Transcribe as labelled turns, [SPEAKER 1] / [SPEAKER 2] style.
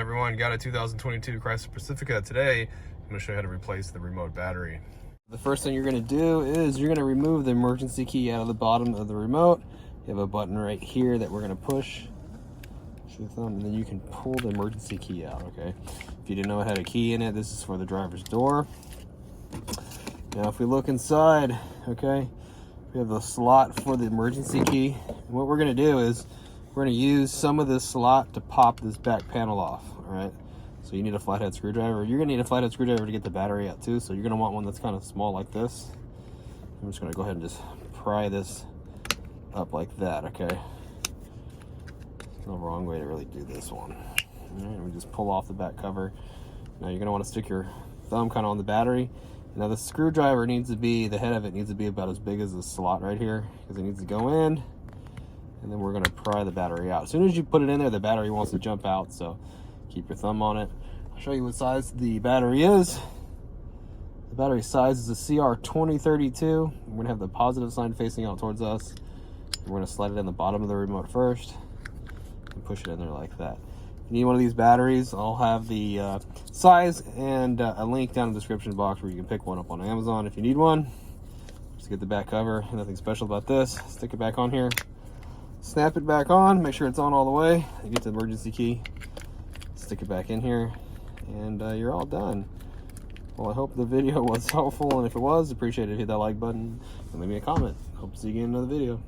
[SPEAKER 1] everyone, got a 2022 Chrysler Pacifica. Today I'm going to show you how to replace the remote battery. The first thing you're going to do is you're going to remove the emergency key out of the bottom of the remote. You have a button right here that we're going to push with thumb, and then you can pull the emergency key out. Okay, if you didn't know it had a key in it, this is for the driver's door. Now if we look inside, okay, we have the slot for the emergency key. And what we're going to do is we're going to use some of this slot to pop this back panel off. All right, so you need a flathead screwdriver. You're going to need a flathead screwdriver to get the battery out too, so you're going to want one that's kind of small like this. I'm just going to go ahead and just pry this up like that. Okay, there's no wrong way to really do this one. All right, we just pull off the back cover. Now you're going to want to stick your thumb kind of on the battery. Now the screwdriver needs to be, the head of it needs to be about as big as this slot right here, because it needs to go in, and then we're going to pry the battery out. As soon as you put it in there, the battery wants to jump out, so keep your thumb on it. I'll show you what size the battery is. The battery size is a CR2032. We're going to have the positive sign facing out towards us. We're going to slide it in the bottom of the remote first and push it in there like that. If you need one of these batteries, I'll have the size and a link down in the description box where you can pick one up on Amazon if you need one. Just get the back cover, nothing special about this. Stick it back on here, snap it back on, make sure it's on all the way, and get the emergency key, stick it back in here, and you're all done. Well, I hope the video was helpful, and if it was, appreciate it. Hit that like button and leave me a comment. Hope to see you again in another video.